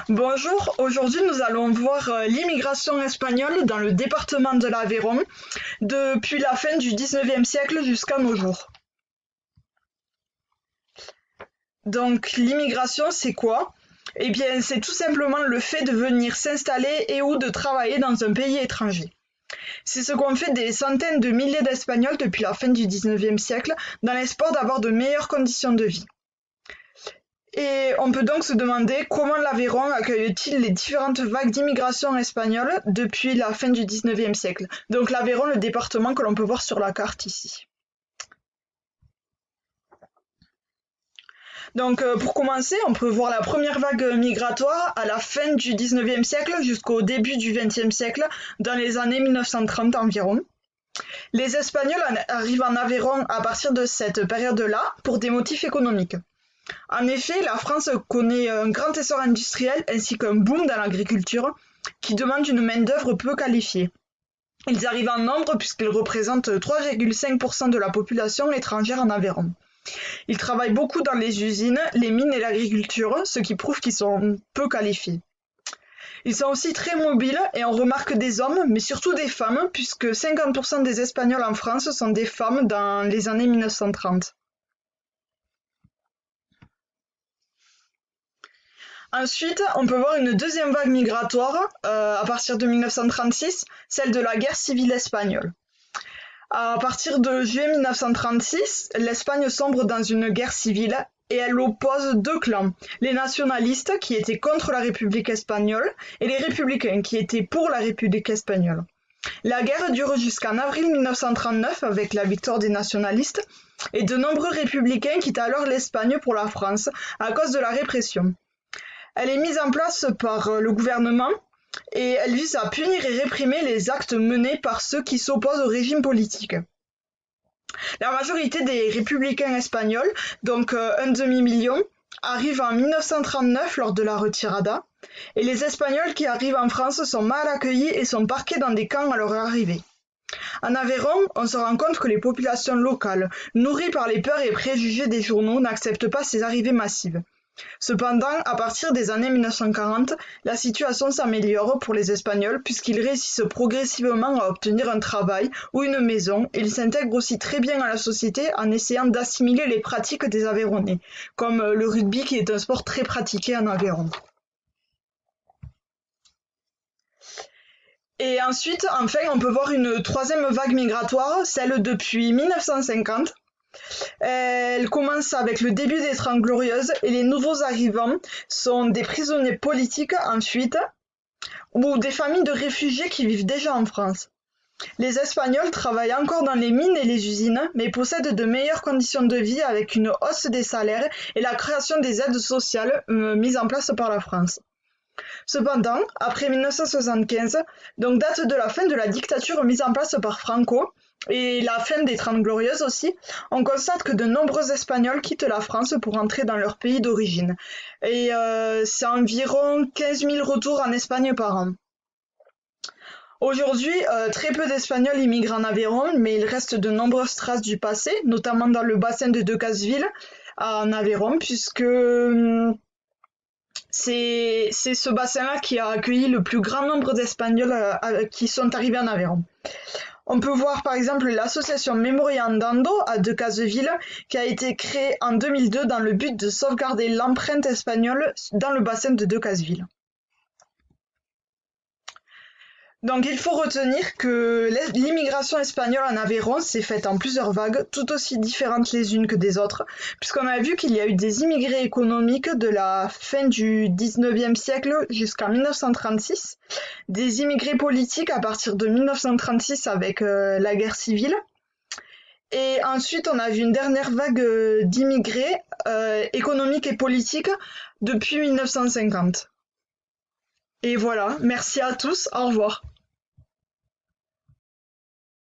Bonjour, aujourd'hui nous allons voir l'immigration espagnole dans le département de l'Aveyron depuis la fin du 19e siècle jusqu'à nos jours. Donc l'immigration c'est quoi? Eh bien c'est tout simplement le fait de venir s'installer et ou de travailler dans un pays étranger. C'est ce qu'ont fait des centaines de milliers d'Espagnols depuis la fin du 19e siècle dans l'espoir d'avoir de meilleures conditions de vie. Et on peut donc se demander comment l'Aveyron accueille-t-il les différentes vagues d'immigration espagnole depuis la fin du 19e siècle. Donc l'Aveyron, le département que l'on peut voir sur la carte ici. Donc pour commencer, on peut voir la première vague migratoire à la fin du 19e siècle jusqu'au début du 20e siècle, dans les années 1930 environ. Les Espagnols arrivent en Aveyron à partir de cette période-là pour des motifs économiques. En effet, la France connaît un grand essor industriel ainsi qu'un boom dans l'agriculture qui demande une main-d'œuvre peu qualifiée. Ils arrivent en nombre puisqu'ils représentent 3,5% de la population étrangère en Aveyron. Ils travaillent beaucoup dans les usines, les mines et l'agriculture, ce qui prouve qu'ils sont peu qualifiés. Ils sont aussi très mobiles et on remarque des hommes, mais surtout des femmes, puisque 50% des Espagnols en France sont des femmes dans les années 1930. Ensuite, on peut voir une deuxième vague migratoire à partir de 1936, celle de la guerre civile espagnole. À partir de juillet 1936, l'Espagne sombre dans une guerre civile et elle oppose deux clans, les nationalistes qui étaient contre la République espagnole et les républicains qui étaient pour la République espagnole. La guerre dure jusqu'en avril 1939 avec la victoire des nationalistes et de nombreux républicains quittent alors l'Espagne pour la France à cause de la répression. Elle est mise en place par le gouvernement et elle vise à punir et réprimer les actes menés par ceux qui s'opposent au régime politique. La majorité des républicains espagnols, donc un demi-million, arrivent en 1939 lors de la retirada, et les Espagnols qui arrivent en France sont mal accueillis et sont parqués dans des camps à leur arrivée. En Aveyron, on se rend compte que les populations locales, nourries par les peurs et préjugés des journaux, n'acceptent pas ces arrivées massives. Cependant, à partir des années 1940, la situation s'améliore pour les Espagnols puisqu'ils réussissent progressivement à obtenir un travail ou une maison et ils s'intègrent aussi très bien à la société en essayant d'assimiler les pratiques des Aveyronnais, comme le rugby qui est un sport très pratiqué en Aveyron. Et ensuite, enfin, on peut voir une troisième vague migratoire, celle depuis 1950. Elle commence avec le début des Trente Glorieuses et les nouveaux arrivants sont des prisonniers politiques ensuite ou des familles de réfugiés qui vivent déjà en France. Les Espagnols travaillent encore dans les mines et les usines, mais possèdent de meilleures conditions de vie avec une hausse des salaires et la création des aides sociales mises en place par la France. Cependant, après 1975, donc date de la fin de la dictature mise en place par Franco, et la fin des Trente Glorieuses aussi, on constate que de nombreux Espagnols quittent la France pour rentrer dans leur pays d'origine. Et c'est environ 15 000 retours en Espagne par an. Aujourd'hui, très peu d'Espagnols immigrent en Aveyron, mais il reste de nombreuses traces du passé, notamment dans le bassin de Decazeville, en Aveyron, puisque c'est ce bassin-là qui a accueilli le plus grand nombre d'Espagnols qui sont arrivés en Aveyron. On peut voir par exemple l'association Memoria Andando à Decazeville qui a été créée en 2002 dans le but de sauvegarder l'empreinte espagnole dans le bassin de Decazeville. Donc il faut retenir que l'immigration espagnole en Aveyron s'est faite en plusieurs vagues, tout aussi différentes les unes que des autres, puisqu'on a vu qu'il y a eu des immigrés économiques de la fin du 19e siècle jusqu'en 1936, des immigrés politiques à partir de 1936 avec la guerre civile, et ensuite on a vu une dernière vague d'immigrés économiques et politiques depuis 1950. Et voilà, merci à tous, au revoir.